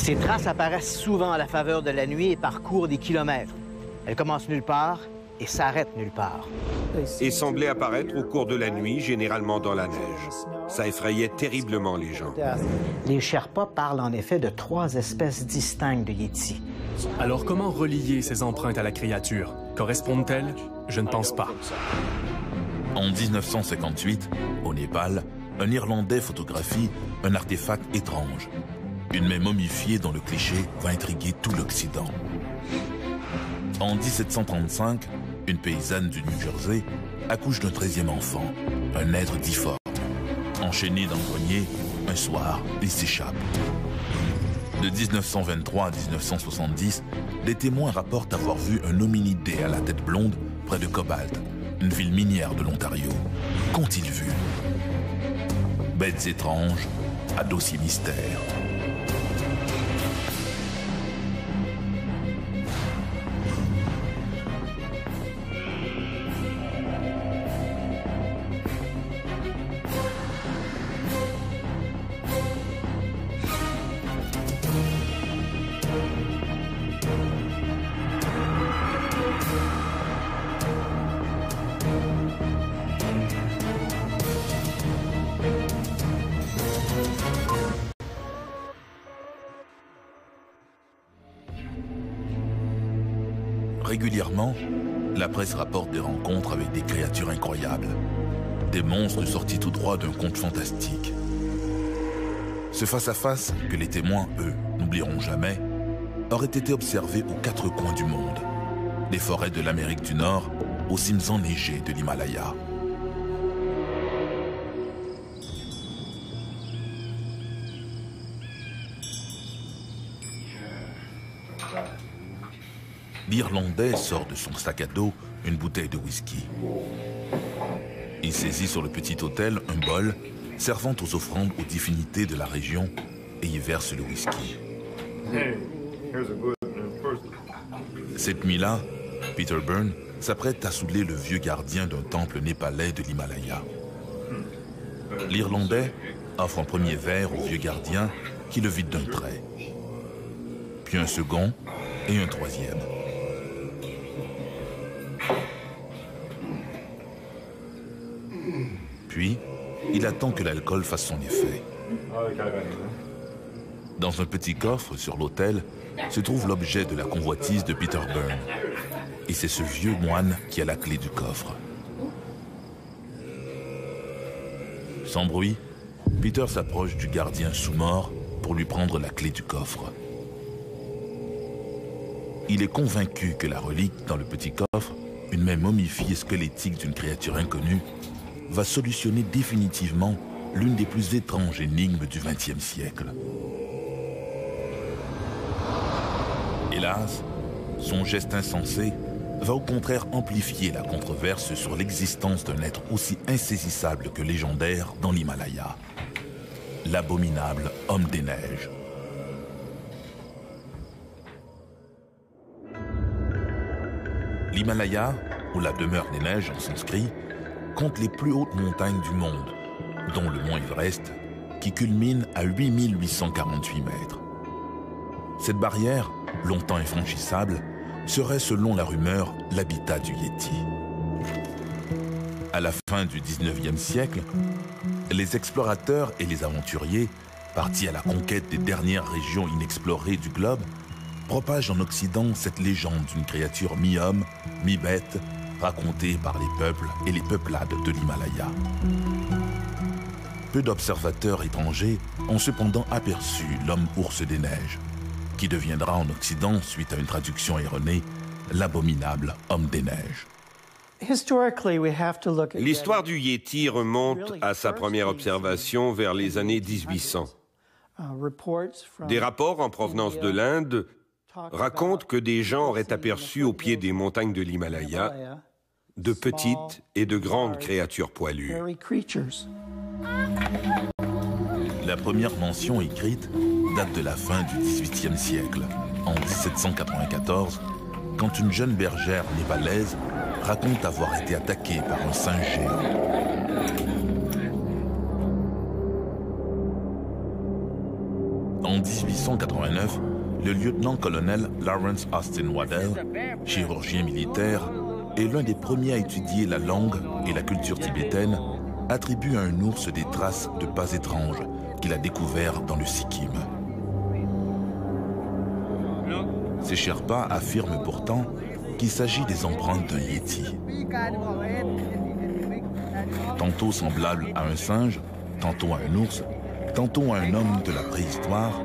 Ces traces apparaissent souvent à la faveur de la nuit et parcourent des kilomètres. Elles commencent nulle part et s'arrêtent nulle part. Et semblaient apparaître au cours de la nuit, généralement dans la neige. Ça effrayait terriblement les gens. Les Sherpas parlent en effet de 3 espèces distinctes de Yétis. Alors comment relier ces empreintes à la créature? Correspondent-elles? Je ne pense pas. En 1958, au Népal, un Irlandais photographie un artefact étrange. Une main momifiée dont le cliché va intriguer tout l'Occident. En 1735, une paysanne du New Jersey accouche d'un 13e enfant, un être difforme. Enchaîné dans le grenier, un soir, il s'échappe. De 1923 à 1970, des témoins rapportent avoir vu un hominidé à la tête blonde près de Cobalt, une ville minière de l'Ontario. Qu'ont-ils vu? Bêtes étranges à dossier mystère. Régulièrement, la presse rapporte des rencontres avec des créatures incroyables, des monstres sortis tout droit d'un conte fantastique. Ce face-à-face que les témoins, eux, n'oublieront jamais, aurait été observé aux 4 coins du monde, des forêts de l'Amérique du Nord aux cimes enneigées de l'Himalaya. L'Irlandais sort de son sac à dos une bouteille de whisky. Il saisit sur le petit autel un bol servant aux offrandes aux divinités de la région et y verse le whisky. Cette nuit-là, Peter Byrne s'apprête à saouler le vieux gardien d'un temple népalais de l'Himalaya. L'Irlandais offre un premier verre au vieux gardien qui le vide d'un trait. Puis un second et un troisième. Puis, il attend que l'alcool fasse son effet. Dans un petit coffre sur l'autel se trouve l'objet de la convoitise de Peter Byrne. Et c'est ce vieux moine qui a la clé du coffre. Sans bruit, Peter s'approche du gardien sous-mort pour lui prendre la clé du coffre. Il est convaincu que la relique dans le petit coffre, une main momifiée squelettique d'une créature inconnue, va solutionner définitivement l'une des plus étranges énigmes du XXe siècle. Hélas, son geste insensé va au contraire amplifier la controverse sur l'existence d'un être aussi insaisissable que légendaire dans l'Himalaya. L'abominable homme des neiges. L'Himalaya, ou la demeure des neiges en sanskrit, compte les plus hautes montagnes du monde, dont le mont Everest, qui culmine à 8848 mètres. Cette barrière, longtemps infranchissable, serait, selon la rumeur, l'habitat du Yéti. À la fin du XIXe siècle, les explorateurs et les aventuriers, partis à la conquête des dernières régions inexplorées du globe, propagent en Occident cette légende d'une créature mi-homme, mi-bête, racontée par les peuples et les peuplades de l'Himalaya. Peu d'observateurs étrangers ont cependant aperçu l'homme ours des neiges, qui deviendra en Occident, suite à une traduction erronée, l'abominable homme des neiges. L'histoire du Yéti remonte à sa première observation vers les années 1800. Des rapports en provenance de l'Inde racontent que des gens auraient aperçu au pied des montagnes de l'Himalaya de petites et de grandes créatures poilues. La première mention écrite date de la fin du XVIIIe siècle, en 1794, quand une jeune bergère népalaise raconte avoir été attaquée par un singe géant. En En 1889, le lieutenant-colonel Lawrence Austin Waddell, chirurgien militaire, et l'un des premiers à étudier la langue et la culture tibétaine, attribue à un ours des traces de pas étranges qu'il a découvert dans le Sikkim. Ces Sherpas affirment pourtant qu'il s'agit des empreintes d'un yéti. Tantôt semblable à un singe, tantôt à un ours, tantôt à un homme de la préhistoire,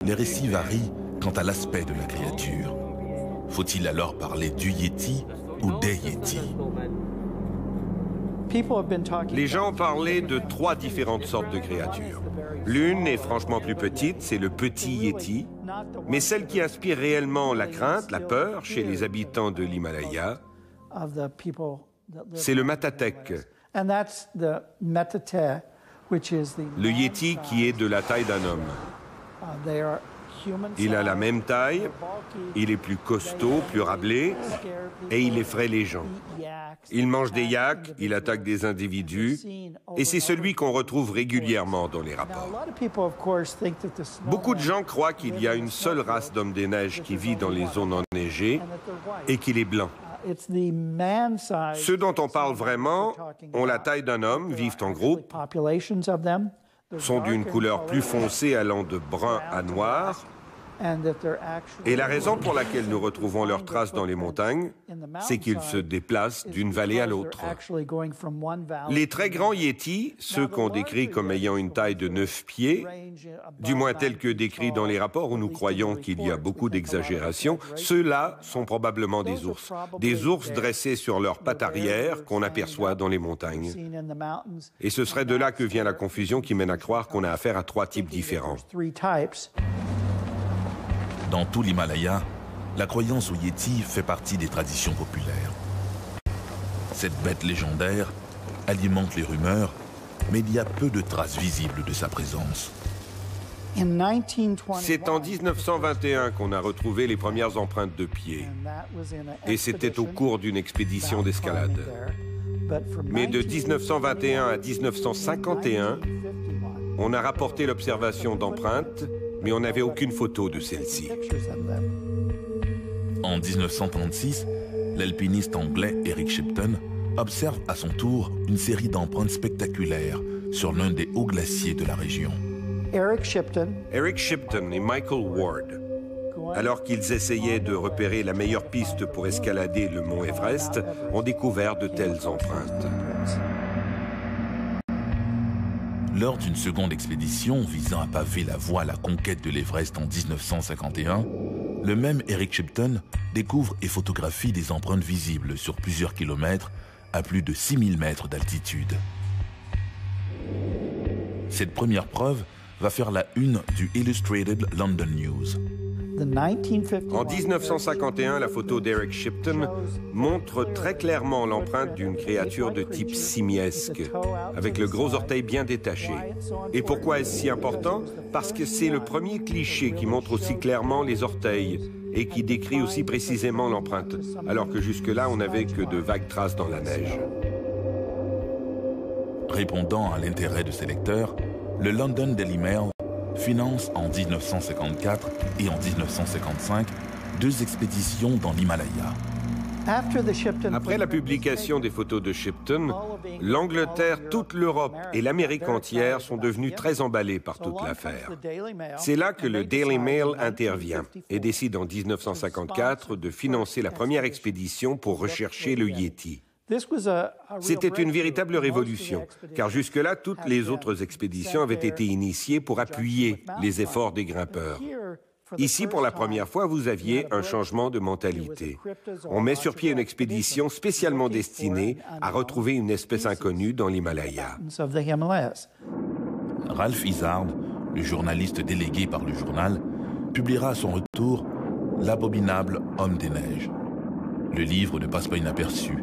les récits varient quant à l'aspect de la créature. Faut-il alors parler du yéti ou des yétis? Les gens ont parlé de 3 différentes sortes de créatures. L'une est franchement plus petite, c'est le petit yéti, mais celle qui inspire réellement la crainte, la peur chez les habitants de l'Himalaya, c'est le Matatek, le yéti qui est de la taille d'un homme. Il a la même taille, il est plus costaud, plus râblé, et il effraie les gens. Il mange des yaks, il attaque des individus, et c'est celui qu'on retrouve régulièrement dans les rapports. Beaucoup de gens croient qu'il y a une seule race d'hommes des neiges qui vit dans les zones enneigées, et qu'il est blanc. Ceux dont on parle vraiment ont la taille d'un homme, vivent en groupe, sont d'une couleur plus foncée allant de brun à noir, et la raison pour laquelle nous retrouvons leurs traces dans les montagnes, c'est qu'ils se déplacent d'une vallée à l'autre. Les très grands yétis, ceux qu'on décrit comme ayant une taille de 9 pieds, du moins tels que décrits dans les rapports où nous croyons qu'il y a beaucoup d'exagération, ceux-là sont probablement des ours dressés sur leurs pattes arrière qu'on aperçoit dans les montagnes. Et ce serait de là que vient la confusion qui mène à croire qu'on a affaire à 3 types différents. Dans tout l'Himalaya, la croyance au yéti fait partie des traditions populaires. Cette bête légendaire alimente les rumeurs, mais il y a peu de traces visibles de sa présence. C'est en 1921 qu'on a retrouvé les premières empreintes de pieds, et c'était au cours d'une expédition d'escalade. Mais de 1921 à 1951, on a rapporté l'observation d'empreintes, mais on n'avait aucune photo de celle-ci. En 1936, l'alpiniste anglais Eric Shipton observe à son tour une série d'empreintes spectaculaires sur l'un des hauts glaciers de la région. Eric Shipton et Michael Ward, alors qu'ils essayaient de repérer la meilleure piste pour escalader le mont Everest, ont découvert de telles empreintes. Lors d'une seconde expédition visant à paver la voie à la conquête de l'Everest en 1951, le même Eric Shipton découvre et photographie des empreintes visibles sur plusieurs kilomètres à plus de 6000 mètres d'altitude. Cette première preuve va faire la une du Illustrated London News. En 1951, la photo d'Eric Shipton montre très clairement l'empreinte d'une créature de type simiesque, avec le gros orteil bien détaché. Et pourquoi est-ce si important? Parce que c'est le premier cliché qui montre aussi clairement les orteils et qui décrit aussi précisément l'empreinte, alors que jusque-là, on n'avait que de vagues traces dans la neige. Répondant à l'intérêt de ses lecteurs, le London Daily Mail finance en 1954 et en 1955 2 expéditions dans l'Himalaya. Après la publication des photos de Shipton, l'Angleterre, toute l'Europe et l'Amérique entière sont devenues très emballées par toute l'affaire. C'est là que le Daily Mail intervient et décide en 1954 de financer la première expédition pour rechercher le Yéti. C'était une véritable révolution, car jusque-là, toutes les autres expéditions avaient été initiées pour appuyer les efforts des grimpeurs. Ici, pour la première fois, vous aviez un changement de mentalité. On met sur pied une expédition spécialement destinée à retrouver une espèce inconnue dans l'Himalaya. Ralph Izard, le journaliste délégué par le journal, publiera à son retour L'abominable homme des neiges. Le livre ne passe pas inaperçu,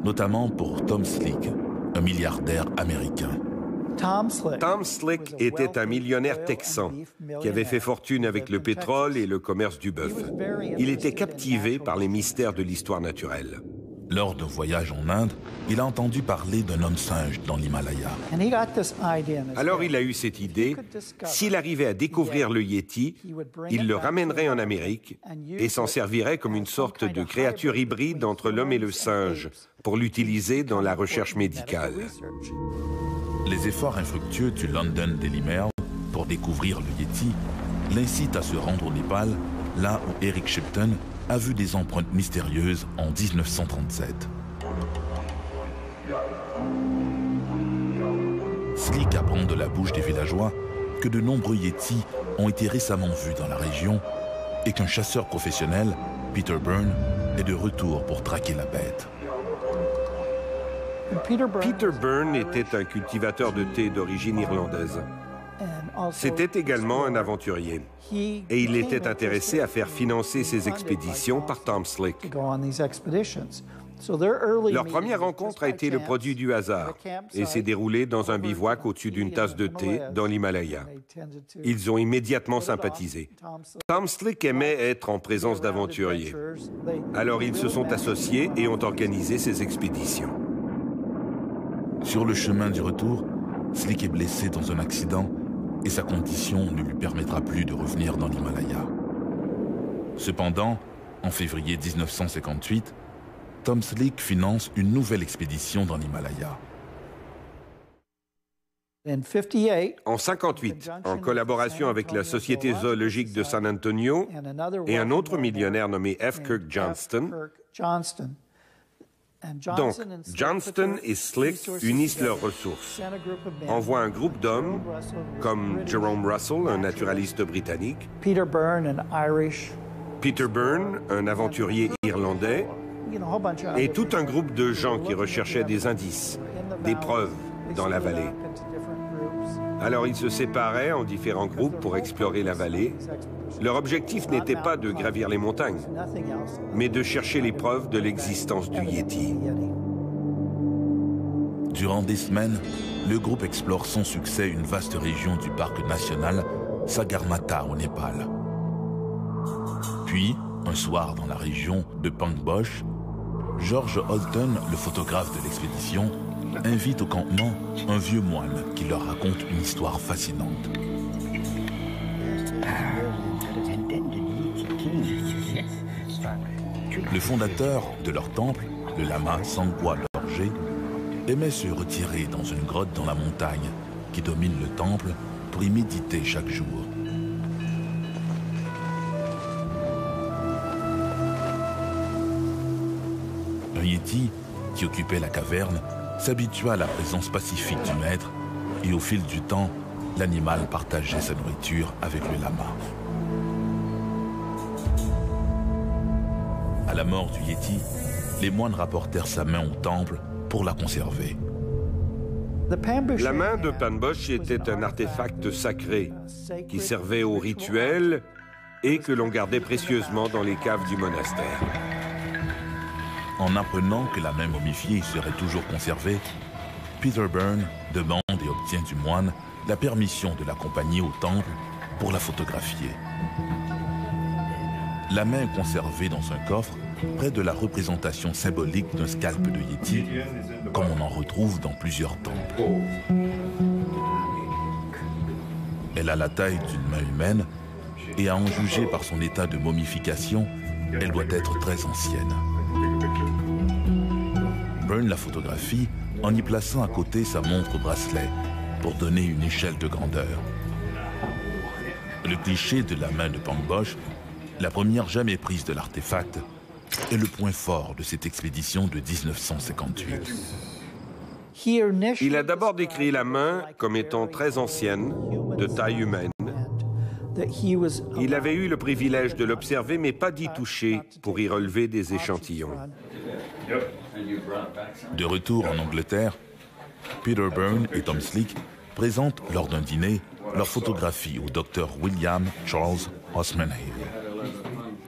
notamment pour Tom Slick, un milliardaire américain. Tom Slick était un millionnaire texan qui avait fait fortune avec le pétrole et le commerce du bœuf. Il était captivé par les mystères de l'histoire naturelle. Lors d'un voyage en Inde, il a entendu parler d'un homme singe dans l'Himalaya. Alors il a eu cette idée, s'il arrivait à découvrir le Yéti, il le ramènerait en Amérique et s'en servirait comme une sorte de créature hybride entre l'homme et le singe pour l'utiliser dans la recherche médicale. Les efforts infructueux du London Daily Mail pour découvrir le Yéti l'incitent à se rendre au Népal, là où Eric Shipton a vu des empreintes mystérieuses en 1937. Slick apprend de la bouche des villageois que de nombreux Yétis ont été récemment vus dans la région et qu'un chasseur professionnel, Peter Byrne, est de retour pour traquer la bête. Peter Byrne était un cultivateur de thé d'origine irlandaise. C'était également un aventurier et il était intéressé à faire financer ses expéditions par Tom Slick. Leur première rencontre a été le produit du hasard et s'est déroulée dans un bivouac au-dessus d'une tasse de thé dans l'Himalaya. Ils ont immédiatement sympathisé. Tom Slick aimait être en présence d'aventuriers. Alors ils se sont associés et ont organisé ces expéditions. Sur le chemin du retour, Slick est blessé dans un accident et sa condition ne lui permettra plus de revenir dans l'Himalaya. Cependant, en février 1958, Tom Slick finance une nouvelle expédition dans l'Himalaya. En 1958, en collaboration avec la Société zoologique de San Antonio et un autre millionnaire nommé F. Kirk Johnston, donc, Johnston et Slick unissent leurs ressources, envoient un groupe d'hommes, comme Jerome Russell, un naturaliste britannique, Peter Byrne, un aventurier irlandais, et tout un groupe de gens qui recherchaient des indices, des preuves dans la vallée. Alors ils se séparaient en différents groupes pour explorer la vallée. Leur objectif n'était pas de gravir les montagnes, mais de chercher les preuves de l'existence du Yéti. Durant des semaines, le groupe explore sans succès une vaste région du parc national Sagarmatha au Népal. Puis, un soir dans la région de Pangbosh, George Holton, le photographe de l'expédition, invite au campement un vieux moine qui leur raconte une histoire fascinante. Le fondateur de leur temple, le lama Sangwa Dorje, aimait se retirer dans une grotte dans la montagne qui domine le temple pour y méditer chaque jour. Un yéti qui occupait la caverne s'habitua à la présence pacifique du maître et au fil du temps, l'animal partageait sa nourriture avec le lama. À la mort du yéti, les moines rapportèrent sa main au temple pour la conserver. La main de Pangbosh était un artefact sacré qui servait au rituel et que l'on gardait précieusement dans les caves du monastère. En apprenant que la main momifiée serait toujours conservée, Peter Byrne demande et obtient du moine la permission de l'accompagner au temple pour la photographier. La main est conservée dans un coffre près de la représentation symbolique d'un scalp de yéti, comme on en retrouve dans plusieurs temples. Elle a la taille d'une main humaine et à en juger par son état de momification, elle doit être très ancienne. Byrne la photographie en y plaçant à côté sa montre bracelet pour donner une échelle de grandeur. Le cliché de la main de Pangbosh, la première jamais prise de l'artefact, est le point fort de cette expédition de 1958. Il a d'abord décrit la main comme étant très ancienne, de taille humaine. Il avait eu le privilège de l'observer, mais pas d'y toucher pour y relever des échantillons. De retour en Angleterre, Peter Byrne et Tom Slick présentent lors d'un dîner leur photographie au docteur William Charles Osman Hale,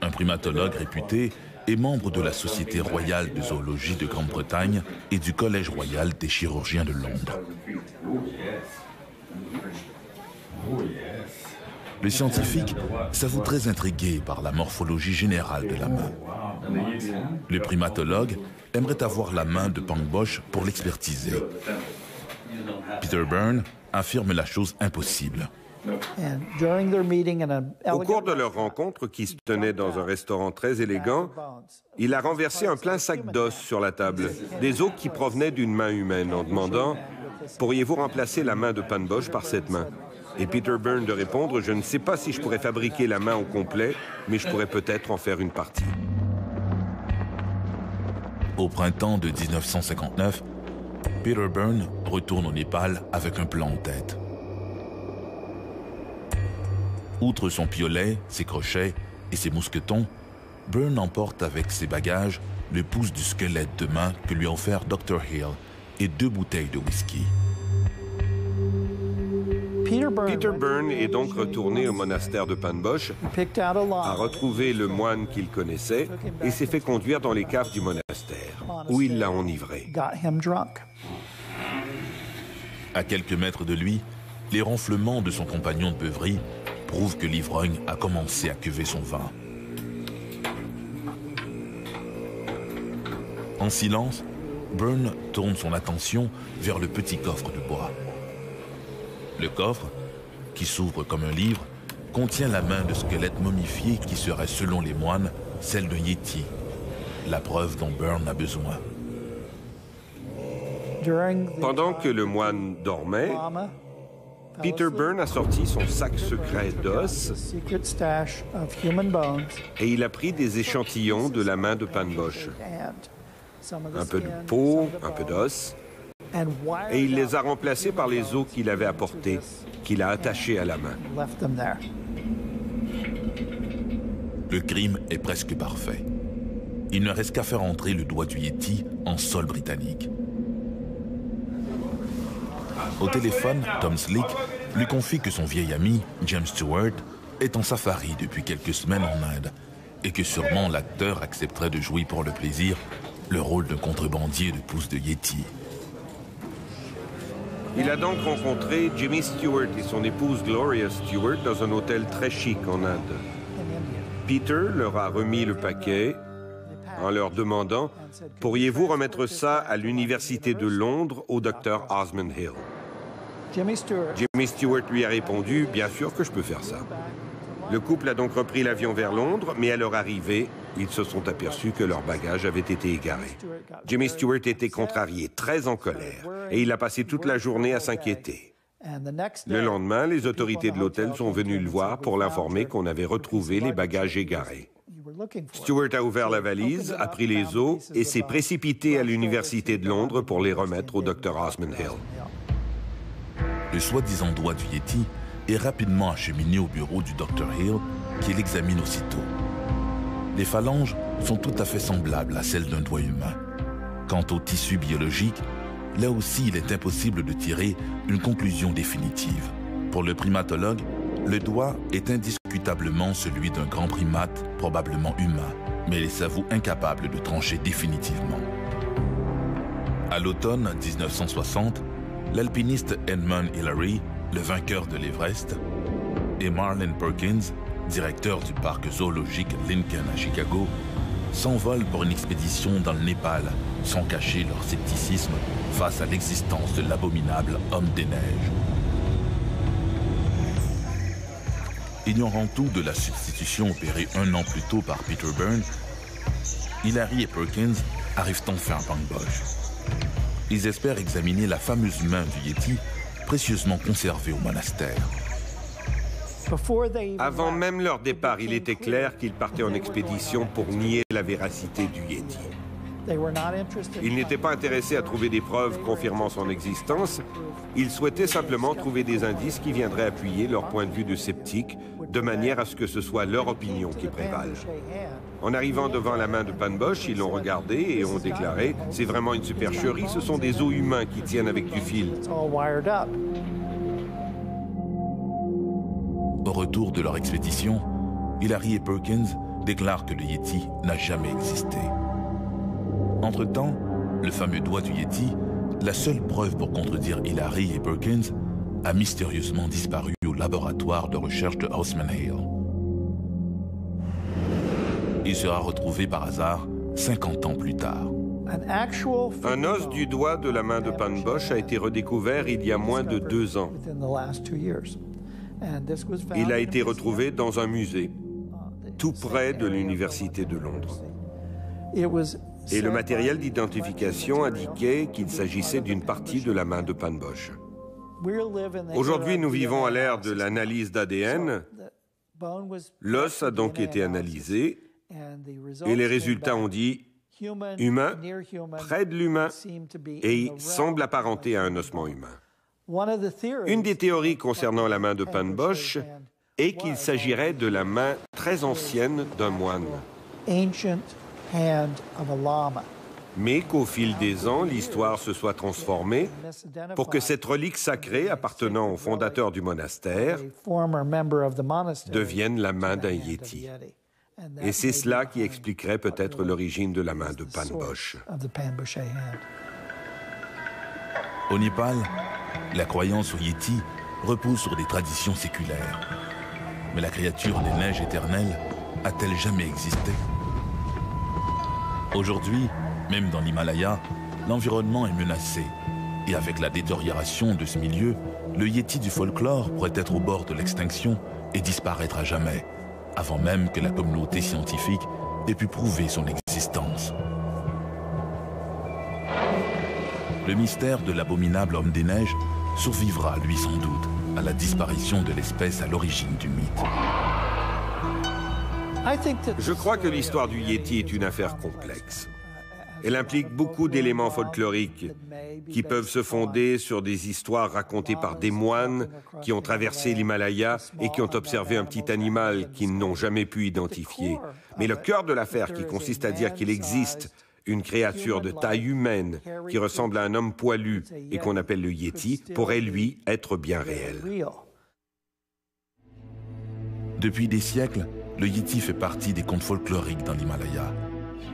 un primatologue réputé et membre de la Société royale de zoologie de Grande-Bretagne et du Collège royal des chirurgiens de Londres. Le scientifique s'avoue très intrigué par la morphologie générale de la main. Le primatologue aimerait avoir la main de Pangboche pour l'expertiser. Peter Byrne affirme la chose impossible. Au cours de leur rencontre, qui se tenait dans un restaurant très élégant, il a renversé un plein sac d'os sur la table, des os qui provenaient d'une main humaine, en demandant « Pourriez-vous remplacer la main de Pangboche par cette main ?» Et Peter Byrne de répondre « Je ne sais pas si je pourrais fabriquer la main au complet, mais je pourrais peut-être en faire une partie. » Au printemps de 1959, Peter Byrne retourne au Népal avec un plan en tête. Outre son piolet, ses crochets et ses mousquetons, Byrne emporte avec ses bagages le pouce du squelette de main que lui a offert Dr. Hill et 2 bouteilles de whisky. Peter Byrne est donc retourné au monastère de Pangboche, a retrouvé le moine qu'il connaissait et s'est fait conduire dans les caves du monastère, où il l'a enivré. À quelques mètres de lui, les ronflements de son compagnon de beuverie prouvent que l'ivrogne a commencé à cuver son vin. En silence, Byrne tourne son attention vers le petit coffre de bois. Le coffre, qui s'ouvre comme un livre, contient la main de squelette momifié qui serait, selon les moines, celle d'un Yéti, la preuve dont Byrne a besoin. Pendant que le moine dormait, Peter Byrne a sorti son sac secret d'os et il a pris des échantillons de la main de Pangboche. Un peu de peau, un peu d'os, et il les a remplacés par les os qu'il avait apportés, qu'il a attachés à la main. Le crime est presque parfait. Il ne reste qu'à faire entrer le doigt du Yéti en sol britannique. Au téléphone, Tom Slick lui confie que son vieil ami, James Stewart, est en safari depuis quelques semaines en Inde et que sûrement l'acteur accepterait de jouer pour le plaisir le rôle d'un contrebandier de pouces de Yéti. Il a donc rencontré Jimmy Stewart et son épouse Gloria Stewart dans un hôtel très chic en Inde. Peter leur a remis le paquet en leur demandant « Pourriez-vous remettre ça à l'Université de Londres au Dr. Osmond Hill ?» Jimmy Stewart lui a répondu « Bien sûr que je peux faire ça ». Le couple a donc repris l'avion vers Londres, mais à leur arrivée, ils se sont aperçus que leurs bagages avaient été égarés. Jimmy Stewart était contrarié, très en colère, et il a passé toute la journée à s'inquiéter. Le lendemain, les autorités de l'hôtel sont venues le voir pour l'informer qu'on avait retrouvé les bagages égarés. Stewart a ouvert la valise, a pris les os et s'est précipité à l'Université de Londres pour les remettre au Dr. Osmond Hill. Le soi-disant doigt du Yéti est rapidement acheminé au bureau du Dr. Hill, qui l'examine aussitôt. Les phalanges sont tout à fait semblables à celles d'un doigt humain. Quant au tissu biologique, là aussi il est impossible de tirer une conclusion définitive. Pour le primatologue, le doigt est indiscutablement celui d'un grand primate, probablement humain, mais il s'avoue incapable de trancher définitivement. À l'automne 1960, l'alpiniste Edmund Hillary, le vainqueur de l'Everest, et Marlin Perkins, directeur du parc zoologique Lincoln à Chicago, s'envolent pour une expédition dans le Népal, sans cacher leur scepticisme face à l'existence de l'abominable homme des neiges. Ignorant tout de la substitution opérée 1 an plus tôt par Peter Byrne, Hillary et Perkins arrivent enfin à Pangboche. Ils espèrent examiner la fameuse main du Yéti, précieusement conservée au monastère. Avant même leur départ, il était clair qu'ils partaient en expédition pour nier la véracité du Yéti. Ils n'étaient pas intéressés à trouver des preuves confirmant son existence. Ils souhaitaient simplement trouver des indices qui viendraient appuyer leur point de vue de sceptique, de manière à ce que ce soit leur opinion qui prévale. En arrivant devant la main de Pangboche, ils l'ont regardé et ont déclaré « C'est vraiment une supercherie, ce sont des os humains qui tiennent avec du fil. » Au retour de leur expédition, Hillary et Perkins déclarent que le Yéti n'a jamais existé. Entre-temps, le fameux doigt du Yéti, la seule preuve pour contredire Hillary et Perkins, a mystérieusement disparu au laboratoire de recherche de Osmond Hill. Il sera retrouvé par hasard 50 ans plus tard. Un os du doigt de la main de Pan Bosch a été redécouvert il y a moins de 2 ans. Il a été retrouvé dans un musée, tout près de l'Université de Londres. Et le matériel d'identification indiquait qu'il s'agissait d'une partie de la main de Pan Bosch. Aujourd'hui, nous vivons à l'ère de l'analyse d'ADN. L'os a donc été analysé et les résultats ont dit humain, près de l'humain, et il semble apparenté à un ossement humain. Une des théories concernant la main de Pan Bosch est qu'il s'agirait de la main très ancienne d'un moine. Mais qu'au fil des ans, l'histoire se soit transformée pour que cette relique sacrée appartenant au fondateur du monastère devienne la main d'un yéti. Et c'est cela qui expliquerait peut-être l'origine de la main de Pan Bosch. Au Népal, la croyance au yéti repose sur des traditions séculaires. Mais la créature des neiges éternelles a-t-elle jamais existé? Aujourd'hui, même dans l'Himalaya, l'environnement est menacé. Et avec la détérioration de ce milieu, le yéti du folklore pourrait être au bord de l'extinction et disparaître à jamais, avant même que la communauté scientifique ait pu prouver son existence. Le mystère de l'abominable homme des neiges survivra, lui sans doute, à la disparition de l'espèce à l'origine du mythe. Je crois que l'histoire du yéti est une affaire complexe. Elle implique beaucoup d'éléments folkloriques qui peuvent se fonder sur des histoires racontées par des moines qui ont traversé l'Himalaya et qui ont observé un petit animal qu'ils n'ont jamais pu identifier. Mais le cœur de l'affaire, qui consiste à dire qu'il existe une créature de taille humaine qui ressemble à un homme poilu et qu'on appelle le yéti, pourrait, lui, être bien réel. Depuis des siècles, le yéti fait partie des contes folkloriques dans l'Himalaya.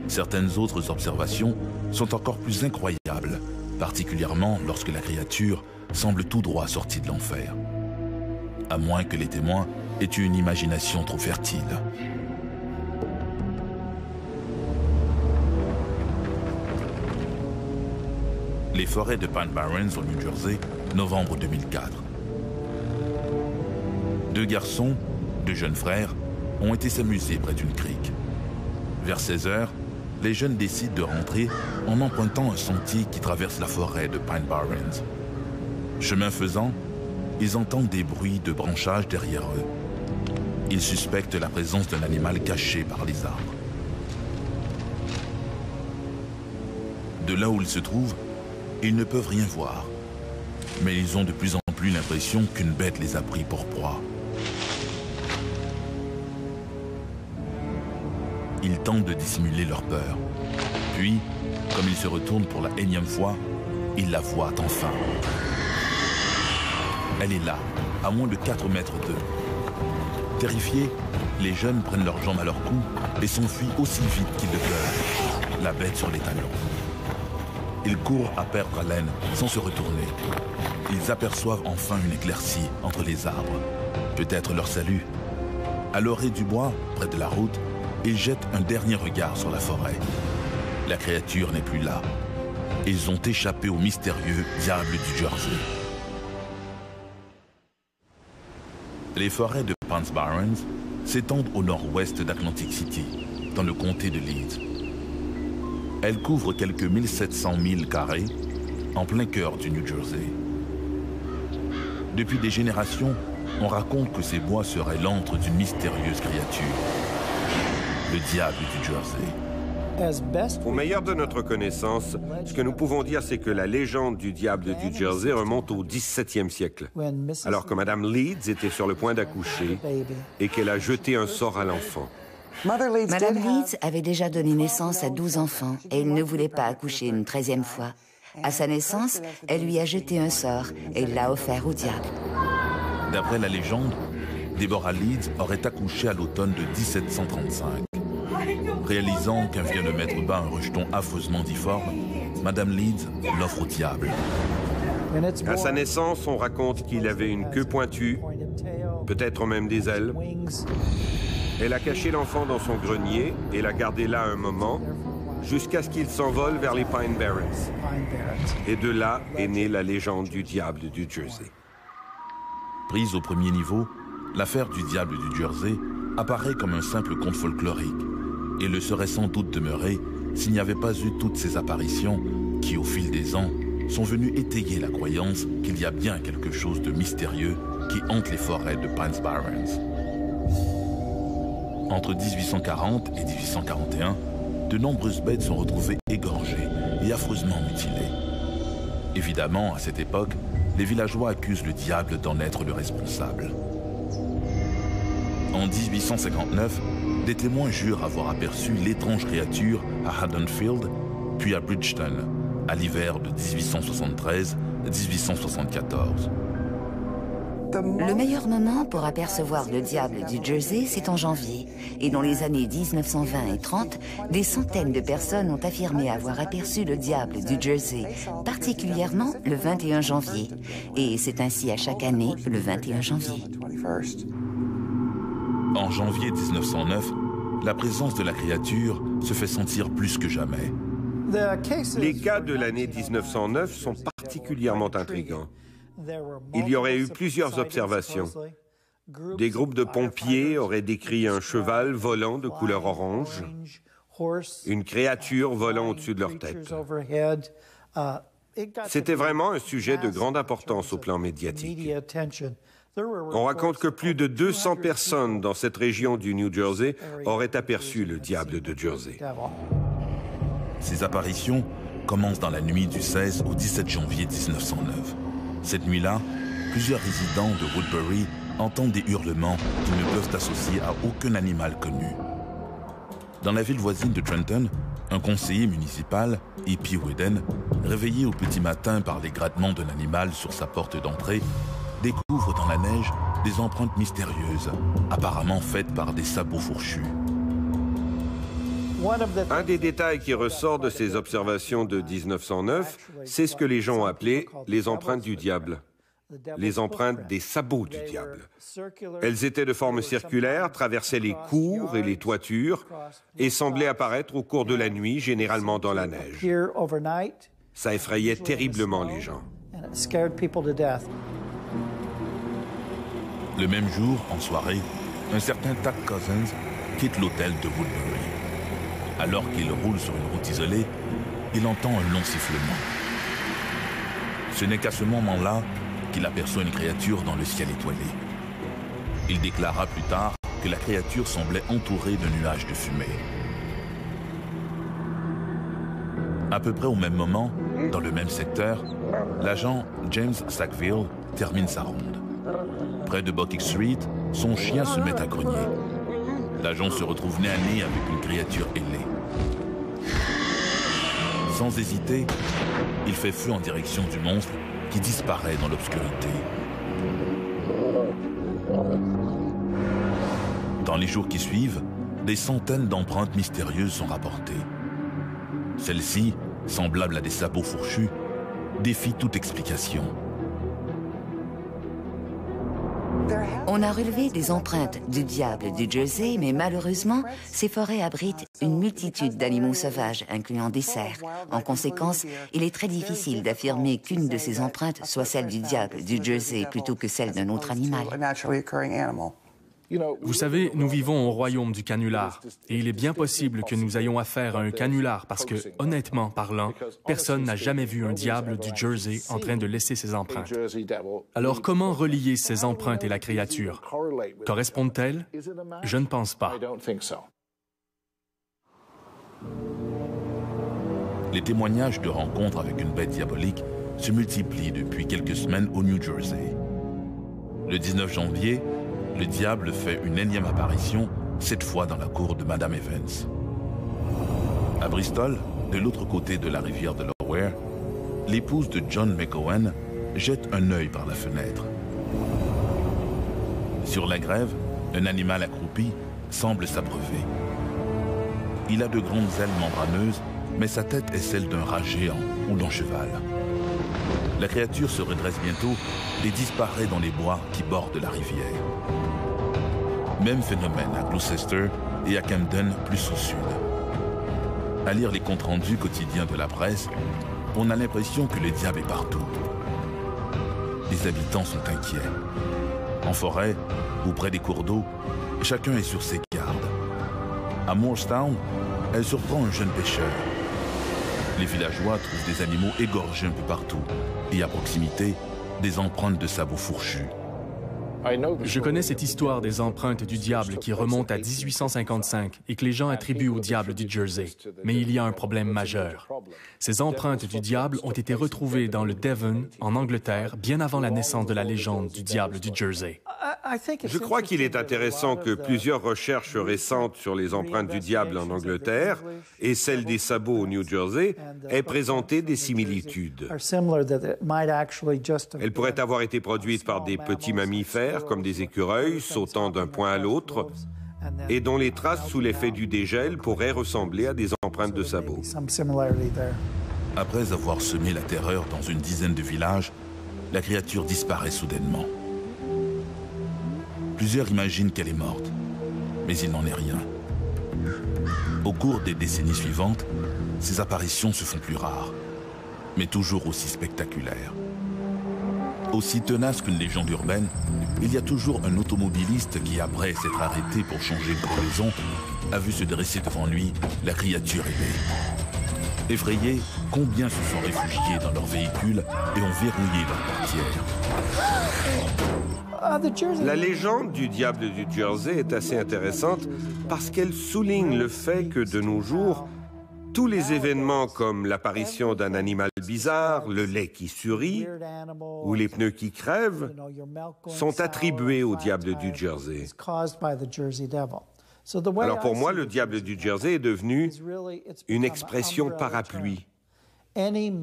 Certaines autres observations sont encore plus incroyables, particulièrement lorsque la créature semble tout droit sortie de l'enfer. À moins que les témoins aient eu une imagination trop fertile. Les forêts de Pine Barrens au New Jersey, novembre 2004. 2 garçons, 2 jeunes frères, ont été s'amuser près d'une crique. Vers 16 h, les jeunes décident de rentrer en empruntant un sentier qui traverse la forêt de Pine Barrens. Chemin faisant, ils entendent des bruits de branchage derrière eux. Ils suspectent la présence d'un animal caché par les arbres. De là où ils se trouvent, ils ne peuvent rien voir. Mais ils ont de plus en plus l'impression qu'une bête les a pris pour proie. Ils tentent de dissimuler leur peur. Puis, comme ils se retournent pour la énième fois, ils la voient enfin. Elle est là, à moins de 4 mètres d'eux. Terrifiés, les jeunes prennent leurs jambes à leur cou et s'enfuient aussi vite qu'ils le peuvent, la bête sur les talons. Ils courent à perdre haleine sans se retourner. Ils aperçoivent enfin une éclaircie entre les arbres. Peut-être leur salut. À l'orée du bois, près de la route, ils jettent un dernier regard sur la forêt. La créature n'est plus là. Ils ont échappé au mystérieux diable du Jersey. Les forêts de Pine Barrens s'étendent au nord-ouest d'Atlantic City, dans le comté de Leeds. Elles couvrent quelques 1700 milles carrés, en plein cœur du New Jersey. Depuis des générations, on raconte que ces bois seraient l'antre d'une mystérieuse créature, le diable du Jersey. Au meilleur de notre connaissance, ce que nous pouvons dire, c'est que la légende du diable du Jersey remonte au XVIIe siècle, alors que Madame Leeds était sur le point d'accoucher et qu'elle a jeté un sort à l'enfant. Madame Leeds avait déjà donné naissance à 12 enfants et elle ne voulait pas accoucher une 13e fois. À sa naissance, elle lui a jeté un sort et l'a offert au diable. D'après la légende, Deborah Leeds aurait accouché à l'automne de 1735. Réalisant qu'elle vient de mettre bas un rejeton affreusement difforme, Madame Leeds l'offre au diable. À sa naissance, on raconte qu'il avait une queue pointue, peut-être même des ailes. Elle a caché l'enfant dans son grenier et l'a gardé là un moment, jusqu'à ce qu'il s'envole vers les Pine Barrens. Et de là est née la légende du diable du Jersey. Prise au premier niveau, l'affaire du diable du Jersey apparaît comme un simple conte folklorique et le serait sans doute demeuré s'il n'y avait pas eu toutes ces apparitions qui, au fil des ans, sont venues étayer la croyance qu'il y a bien quelque chose de mystérieux qui hante les forêts de Pine Barrens. Entre 1840 et 1841, de nombreuses bêtes sont retrouvées égorgées et affreusement mutilées. Évidemment, à cette époque, les villageois accusent le diable d'en être le responsable. En 1859, des témoins jurent avoir aperçu l'étrange créature à Haddonfield, puis à Bridgeton, à l'hiver de 1873-1874. Le meilleur moment pour apercevoir le diable du Jersey, c'est en janvier. Et dans les années 1920 et 30, des centaines de personnes ont affirmé avoir aperçu le diable du Jersey, particulièrement le 21 janvier. Et c'est ainsi à chaque année, le 21 janvier. En janvier 1909, la présence de la créature se fait sentir plus que jamais. Les cas de l'année 1909 sont particulièrement intrigants. Il y aurait eu plusieurs observations. Des groupes de pompiers auraient décrit un cheval volant de couleur orange, une créature volant au-dessus de leur tête. C'était vraiment un sujet de grande importance au plan médiatique. On raconte que plus de 200 personnes dans cette région du New Jersey auraient aperçu le diable de Jersey. Ces apparitions commencent dans la nuit du 16 au 17 janvier 1909. Cette nuit-là, plusieurs résidents de Woodbury entendent des hurlements qui ne peuvent associer à aucun animal connu. Dans la ville voisine de Trenton, un conseiller municipal, E.P. Whedon, réveillé au petit matin par les grattements d'un animal sur sa porte d'entrée, découvre dans la neige des empreintes mystérieuses, apparemment faites par des sabots fourchus. Un des détails qui ressort de ces observations de 1909, c'est ce que les gens ont appelé les empreintes du diable, les empreintes des sabots du diable. Elles étaient de forme circulaire, traversaient les cours et les toitures et semblaient apparaître au cours de la nuit, généralement dans la neige. Ça effrayait terriblement les gens. Le même jour, en soirée, un certain Tack Cousins quitte l'hôtel de Woodbury. Alors qu'il roule sur une route isolée, il entend un long sifflement. Ce n'est qu'à ce moment-là qu'il aperçoit une créature dans le ciel étoilé. Il déclara plus tard que la créature semblait entourée d'un nuage de fumée. À peu près au même moment, dans le même secteur, l'agent James Sackville termine sa ronde. Près de Bucking Street, son chien se met à grogner. L'agent se retrouve nez à nez avec une créature ailée. Sans hésiter, il fait feu en direction du monstre qui disparaît dans l'obscurité. Dans les jours qui suivent, des centaines d'empreintes mystérieuses sont rapportées. Celles-ci, semblables à des sabots fourchus, défient toute explication. On a relevé des empreintes du diable du Jersey, mais malheureusement, ces forêts abritent une multitude d'animaux sauvages, incluant des cerfs. En conséquence, il est très difficile d'affirmer qu'une de ces empreintes soit celle du diable du Jersey plutôt que celle d'un autre animal. Vous savez, nous vivons au royaume du canular, et il est bien possible que nous ayons affaire à un canular parce que, honnêtement parlant, personne n'a jamais vu un diable du Jersey en train de laisser ses empreintes. Alors comment relier ces empreintes et la créature? Correspondent-elles? Je ne pense pas. Les témoignages de rencontres avec une bête diabolique se multiplient depuis quelques semaines au New Jersey. Le 19 janvier, le diable fait une énième apparition, cette fois dans la cour de Madame Evans. À Bristol, de l'autre côté de la rivière de Delaware, l'épouse de John McOwen jette un œil par la fenêtre. Sur la grève, un animal accroupi semble s'abreuver. Il a de grandes ailes membraneuses, mais sa tête est celle d'un rat géant ou d'un cheval. La créature se redresse bientôt et disparaît dans les bois qui bordent la rivière. Même phénomène à Gloucester et à Camden, plus au sud. À lire les comptes rendus quotidiens de la presse, on a l'impression que le diable est partout. Les habitants sont inquiets. En forêt ou près des cours d'eau, chacun est sur ses gardes. À Moorestown, elle surprend un jeune pêcheur. Les villageois trouvent des animaux égorgés un peu partout et à proximité, des empreintes de sabots fourchus. Je connais cette histoire des empreintes du diable qui remonte à 1855 et que les gens attribuent au diable du Jersey. Mais il y a un problème majeur. Ces empreintes du diable ont été retrouvées dans le Devon, en Angleterre, bien avant la naissance de la légende du diable du Jersey. Je crois qu'il est intéressant que plusieurs recherches récentes sur les empreintes du diable en Angleterre et celles des sabots au New Jersey aient présenté des similitudes. Elles pourraient avoir été produites par des petits mammifères, comme des écureuils, sautant d'un point à l'autre, et dont les traces sous l'effet du dégel pourraient ressembler à des empreintes de sabots. Après avoir semé la terreur dans une dizaine de villages, la créature disparaît soudainement. Plusieurs imaginent qu'elle est morte, mais il n'en est rien. Au cours des décennies suivantes, ces apparitions se font plus rares, mais toujours aussi spectaculaires. Aussi tenace qu'une légende urbaine, il y a toujours un automobiliste qui, après s'être arrêté pour changer de crevaison, a vu se dresser devant lui la créature ailée. Effrayés, combien se sont réfugiés dans leur véhicule et ont verrouillé leurs portières. La légende du diable du Jersey est assez intéressante parce qu'elle souligne le fait que, de nos jours, tous les événements comme l'apparition d'un animal bizarre, le lait qui surit ou les pneus qui crèvent sont attribués au diable du Jersey. Alors pour moi, le diable du Jersey est devenu une expression parapluie.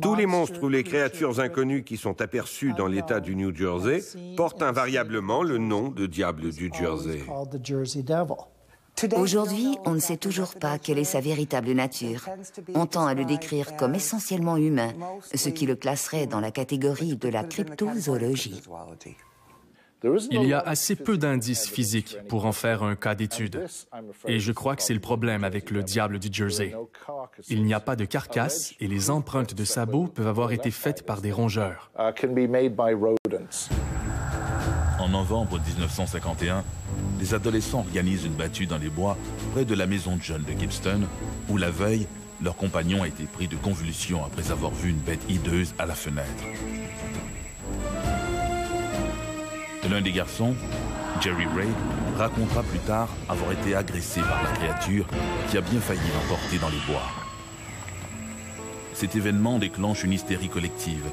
Tous les monstres ou les créatures inconnues qui sont aperçus dans l'État du New Jersey portent invariablement le nom de diable du Jersey. Aujourd'hui, on ne sait toujours pas quelle est sa véritable nature. On tend à le décrire comme essentiellement humain, ce qui le classerait dans la catégorie de la cryptozoologie. Il y a assez peu d'indices physiques pour en faire un cas d'étude. Et je crois que c'est le problème avec le diable du Jersey. Il n'y a pas de carcasse et les empreintes de sabots peuvent avoir été faites par des rongeurs. En novembre 1951, les adolescents organisent une battue dans les bois près de la maison de John de Gibbston, où la veille, leur compagnon a été pris de convulsions après avoir vu une bête hideuse à la fenêtre. L'un des garçons, Jerry Ray, racontera plus tard avoir été agressé par la créature qui a bien failli l'emporter dans les bois. Cet événement déclenche une hystérie collective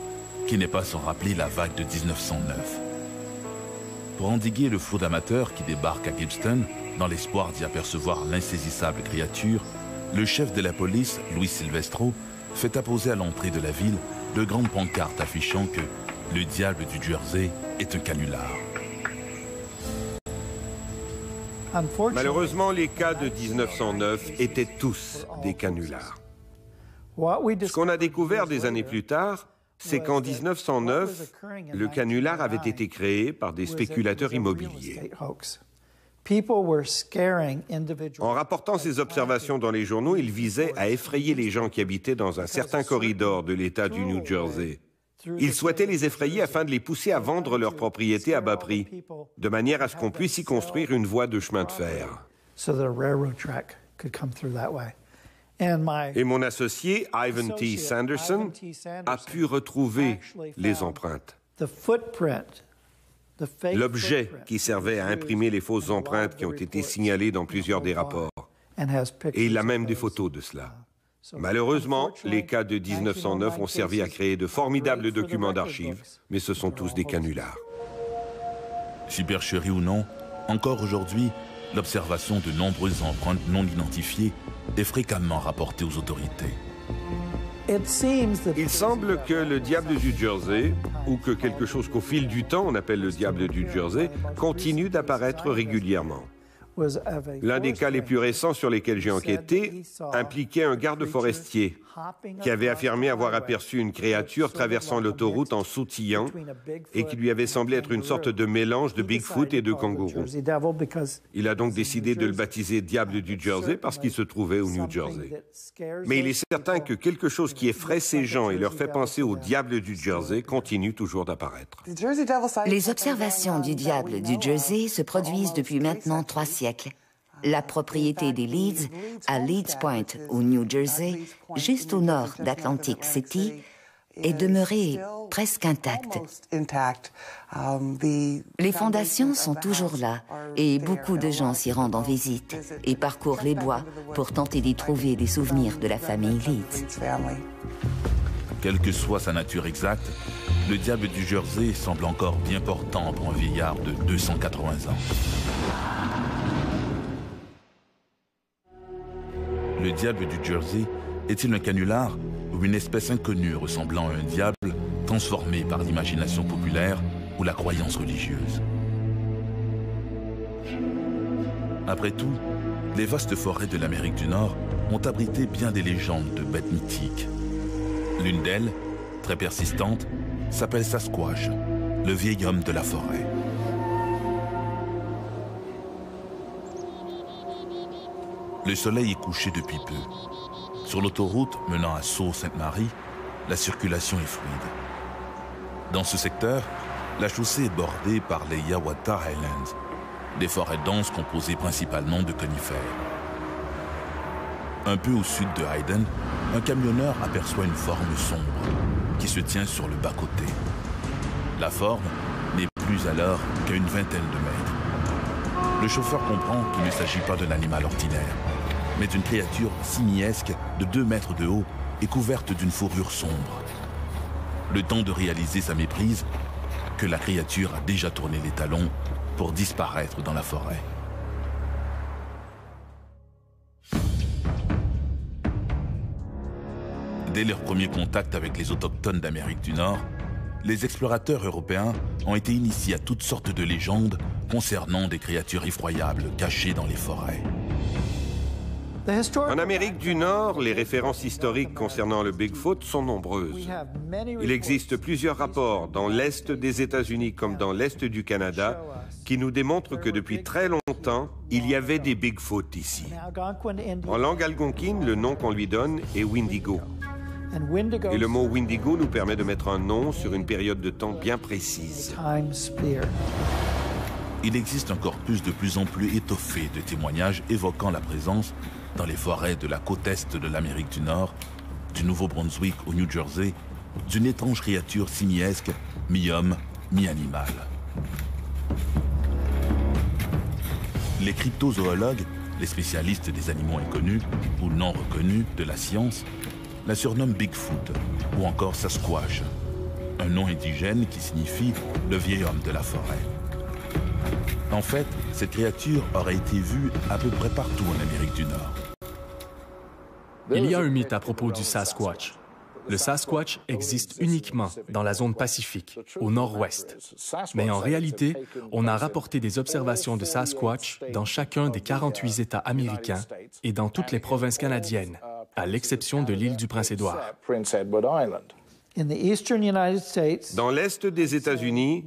qui n'est pas sans rappeler la vague de 1909. Pour endiguer le flot d'amateurs qui débarquent à Gibbston, dans l'espoir d'y apercevoir l'insaisissable créature, le chef de la police, Louis Silvestro, fait apposer à l'entrée de la ville de grandes pancartes affichant que le diable du Jersey est un canular. Malheureusement, les cas de 1909 étaient tous des canulars. Ce qu'on a découvert des années plus tard, c'est qu'en 1909, le canular avait été créé par des spéculateurs immobiliers. En rapportant ces observations dans les journaux, ils visaient à effrayer les gens qui habitaient dans un certain corridor de l'État du New Jersey. Ils souhaitaient les effrayer afin de les pousser à vendre leurs propriétés à bas prix, de manière à ce qu'on puisse y construire une voie de chemin de fer. Et mon associé, Ivan T. Sanderson, a pu retrouver les empreintes. L'objet qui servait à imprimer les fausses empreintes qui ont été signalées dans plusieurs des rapports. Et il a même des photos de cela. Malheureusement, les cas de 1909 ont servi à créer de formidables documents d'archives, mais ce sont tous des canulars. Supercherie ou non, encore aujourd'hui, l'observation de nombreuses empreintes non identifiées est fréquemment rapportée aux autorités. Il semble que le diable du Jersey, ou que quelque chose qu'au fil du temps on appelle le diable du Jersey, continue d'apparaître régulièrement. L'un des cas les plus récents sur lesquels j'ai enquêté impliquait un garde forestier qui avait affirmé avoir aperçu une créature traversant l'autoroute en sautillant et qui lui avait semblé être une sorte de mélange de Bigfoot et de kangourou. Il a donc décidé de le baptiser Diable du Jersey parce qu'il se trouvait au New Jersey. Mais il est certain que quelque chose qui effraie ces gens et leur fait penser au Diable du Jersey continue toujours d'apparaître. Les observations du Diable du Jersey se produisent depuis maintenant 3 siècles. La propriété des Leeds, à Leeds Point, au New Jersey, juste au nord d'Atlantic City, est demeurée presque intacte. Les fondations sont toujours là et beaucoup de gens s'y rendent en visite et parcourent les bois pour tenter d'y trouver des souvenirs de la famille Leeds. Quelle que soit sa nature exacte, le Diable du Jersey semble encore bien portant pour un vieillard de 280 ans. Le Diable du Jersey est-il un canular ou une espèce inconnue ressemblant à un diable transformé par l'imagination populaire ou la croyance religieuse? Après tout, les vastes forêts de l'Amérique du Nord ont abrité bien des légendes de bêtes mythiques. L'une d'elles, très persistante, s'appelle Sasquatch, le vieil homme de la forêt. Le soleil est couché depuis peu. Sur l'autoroute menant à Sault-Sainte-Marie, la circulation est fluide. Dans ce secteur, la chaussée est bordée par les Hiawatha Highlands, des forêts denses composées principalement de conifères. Un peu au sud de Hayden, un camionneur aperçoit une forme sombre qui se tient sur le bas-côté. La forme n'est plus alors qu'à une vingtaine de mètres. Le chauffeur comprend qu'il ne s'agit pas d'un animal ordinaire, mais d'une créature simiesque de 2 mètres de haut et couverte d'une fourrure sombre. Le temps de réaliser sa méprise, que la créature a déjà tourné les talons pour disparaître dans la forêt. Dès leur premier contact avec les autochtones d'Amérique du Nord, les explorateurs européens ont été initiés à toutes sortes de légendes concernant des créatures effroyables cachées dans les forêts. En Amérique du Nord, les références historiques concernant le Bigfoot sont nombreuses. Il existe plusieurs rapports dans l'Est des États-Unis comme dans l'Est du Canada qui nous démontrent que depuis très longtemps, il y avait des Bigfoot ici. En langue algonquine, le nom qu'on lui donne est Windigo. Et le mot Windigo nous permet de mettre un nom sur une période de temps bien précise. Il existe un corpus de plus en plus étoffé de témoignages évoquant la présence dans les forêts de la côte est de l'Amérique du Nord, du Nouveau-Brunswick au New Jersey, d'une étrange créature simiesque, mi-homme, mi-animal. Les cryptozoologues, les spécialistes des animaux inconnus ou non reconnus de la science, la surnomment Bigfoot ou encore Sasquatch, un nom indigène qui signifie le vieil homme de la forêt. En fait, cette créature aurait été vue à peu près partout en Amérique du Nord. Il y a un mythe à propos du Sasquatch. Le Sasquatch existe uniquement dans la zone Pacifique, au nord-ouest. Mais en réalité, on a rapporté des observations de Sasquatch dans chacun des 48 États américains et dans toutes les provinces canadiennes, à l'exception de l'île du Prince-Édouard. Dans l'Est des États-Unis,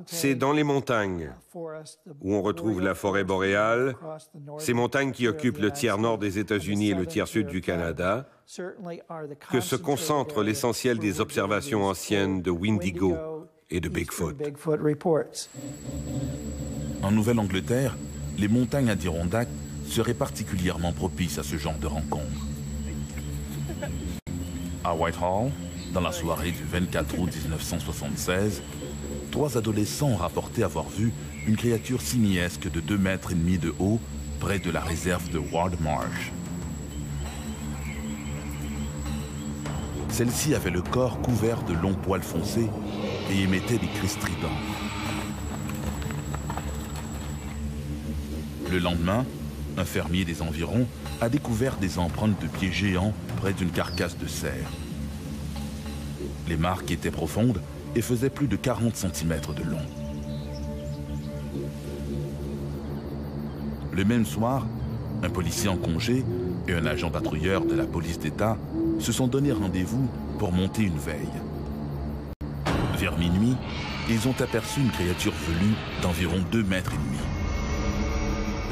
c'est dans les montagnes où on retrouve la forêt boréale, ces montagnes qui occupent le tiers nord des États-Unis et le tiers sud du Canada, que se concentre l'essentiel des observations anciennes de Windigo et de Bigfoot. En Nouvelle-Angleterre, les montagnes Adirondacks seraient particulièrement propices à ce genre de rencontres. À Whitehall, dans la soirée du 24 août 1976, 3 adolescents ont rapporté avoir vu une créature simiesque de 2,5 mètres de haut près de la réserve de Ward Marsh. Celle-ci avait le corps couvert de longs poils foncés et émettait des cris stridents. Le lendemain, un fermier des environs a découvert des empreintes de pieds géants près d'une carcasse de cerf. Les marques étaient profondes et faisaient plus de 40 cm de long. Le même soir, un policier en congé et un agent patrouilleur de la police d'État se sont donné rendez-vous pour monter une veille. Vers minuit, ils ont aperçu une créature velue d'environ 2,5 mètres.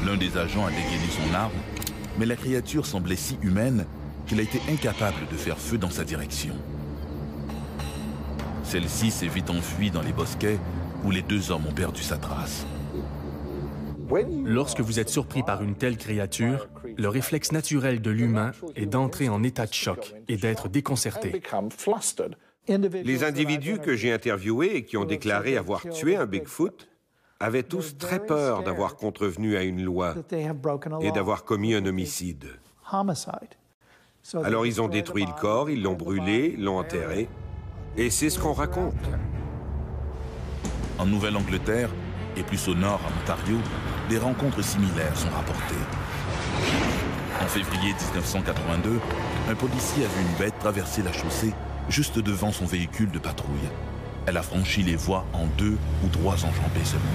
L'un des agents a dégainé son arme, mais la créature semblait si humaine qu'il a été incapable de faire feu dans sa direction. Celle-ci s'est vite enfuie dans les bosquets où les deux hommes ont perdu sa trace. Lorsque vous êtes surpris par une telle créature, le réflexe naturel de l'humain est d'entrer en état de choc et d'être déconcerté. Les individus que j'ai interviewés et qui ont déclaré avoir tué un Bigfoot avaient tous très peur d'avoir contrevenu à une loi et d'avoir commis un homicide. Alors ils ont détruit le corps, ils l'ont brûlé, l'ont enterré, et c'est ce qu'on raconte. En Nouvelle-Angleterre, et plus au nord, en Ontario, des rencontres similaires sont rapportées. En février 1982, un policier a vu une bête traverser la chaussée juste devant son véhicule de patrouille. Elle a franchi les voies en 2 ou 3 enjambées seulement.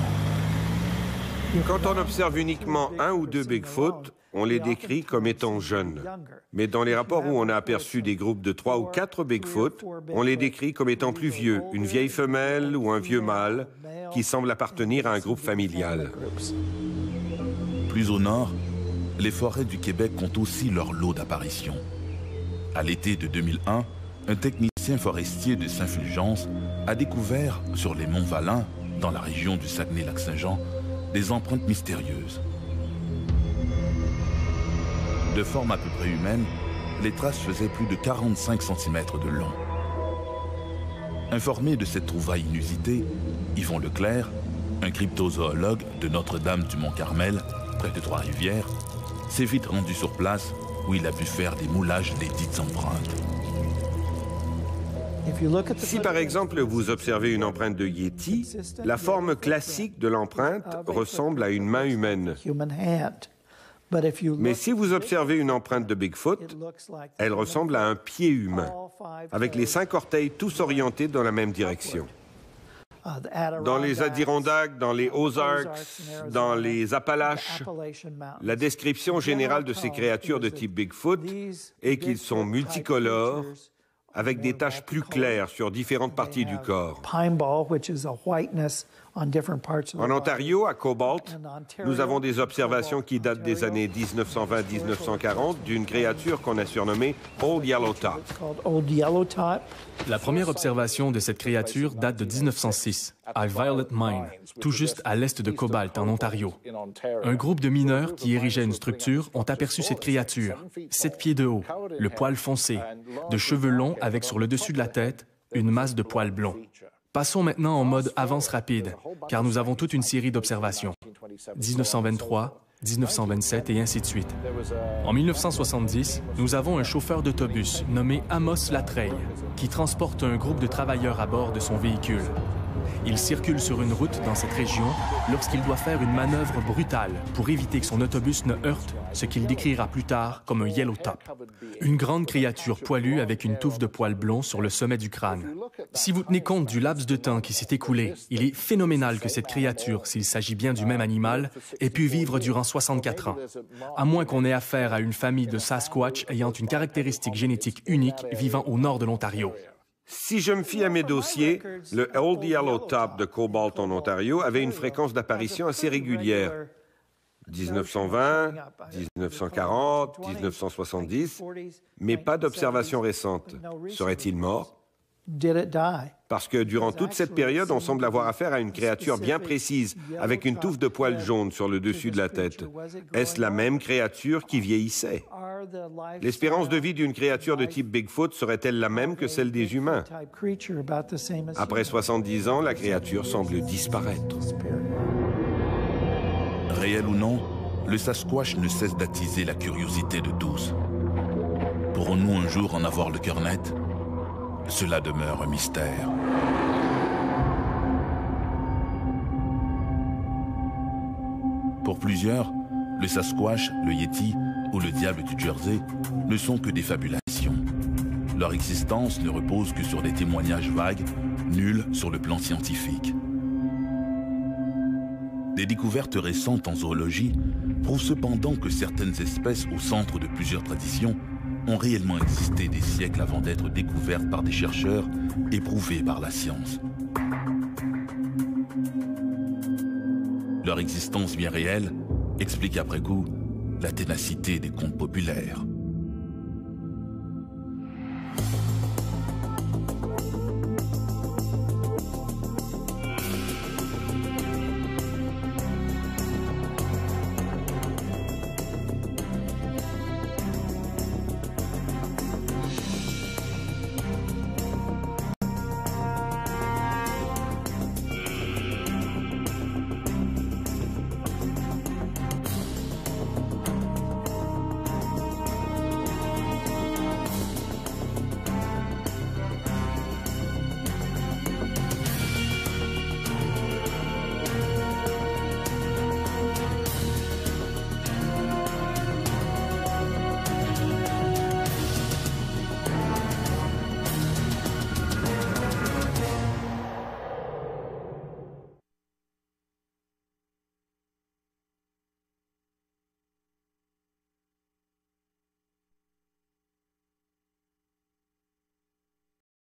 Quand on observe uniquement 1 ou 2 Bigfoot, on les décrit comme étant jeunes. Mais dans les rapports où on a aperçu des groupes de 3 ou 4 Bigfoot, on les décrit comme étant plus vieux, une vieille femelle ou un vieux mâle qui semble appartenir à un groupe familial. Plus au nord, les forêts du Québec comptent aussi leur lot d'apparitions. À l'été de 2001, un technicien forestier de Saint-Fulgence a découvert sur les monts Valin, dans la région du Saguenay-Lac-Saint-Jean, des empreintes mystérieuses. De forme à peu près humaine, les traces faisaient plus de 45 cm de long. Informé de cette trouvaille inusitée, Yvon Leclerc, un cryptozoologue de Notre-Dame-du-Mont-Carmel, près de Trois-Rivières, s'est vite rendu sur place où il a pu faire des moulages des dites empreintes. Si par exemple vous observez une empreinte de Yéti, la forme classique de l'empreinte ressemble à une main humaine. Mais si vous observez une empreinte de Bigfoot, elle ressemble à un pied humain, avec les 5 orteils tous orientés dans la même direction. Dans les Adirondacks, dans les Ozarks, dans les Appalaches, la description générale de ces créatures de type Bigfoot est qu'ils sont multicolores, avec des taches plus claires sur différentes parties du corps. En Ontario, à Cobalt, nous avons des observations qui datent des années 1920-1940 d'une créature qu'on a surnommée Old Yellow Top. La première observation de cette créature date de 1906, à Violet Mine, tout juste à l'est de Cobalt, en Ontario. Un groupe de mineurs qui érigeaient une structure ont aperçu cette créature, 7 pieds de haut, le poil foncé, de cheveux longs avec sur le dessus de la tête une masse de poils blonds. Passons maintenant en mode avance rapide, car nous avons toute une série d'observations. 1923, 1927 et ainsi de suite. En 1970, nous avons un chauffeur d'autobus nommé Amos Latreille qui transporte un groupe de travailleurs à bord de son véhicule. Il circule sur une route dans cette région lorsqu'il doit faire une manœuvre brutale pour éviter que son autobus ne heurte ce qu'il décrira plus tard comme un yellow top, une grande créature poilue avec une touffe de poils blonds sur le sommet du crâne. Si vous tenez compte du laps de temps qui s'est écoulé, il est phénoménal que cette créature, s'il s'agit bien du même animal, ait pu vivre durant 64 ans, à moins qu'on ait affaire à une famille de Sasquatch ayant une caractéristique génétique unique vivant au nord de l'Ontario. Si je me fie à mes dossiers, le Old Yellow Top de Cobalt en Ontario avait une fréquence d'apparition assez régulière. 1920, 1940, 1970, mais pas d'observation récente. Serait-il mort? Parce que durant toute cette période, on semble avoir affaire à une créature bien précise, avec une touffe de poils jaunes sur le dessus de la tête. Est-ce la même créature qui vieillissait? L'espérance de vie d'une créature de type Bigfoot serait-elle la même que celle des humains? Après 70 ans, la créature semble disparaître. Réel ou non, le Sasquatch ne cesse d'attiser la curiosité de tous. Pourrons-nous un jour en avoir le cœur net? Cela demeure un mystère. Pour plusieurs, le Sasquatch, le Yéti ou le diable du Jersey ne sont que des fabulations. Leur existence ne repose que sur des témoignages vagues, nuls sur le plan scientifique. Des découvertes récentes en zoologie prouvent cependant que certaines espèces au centre de plusieurs traditions ont réellement existé des siècles avant d'être découvertes par des chercheurs et prouvées par la science. Leur existence bien réelle explique après coup la ténacité des contes populaires.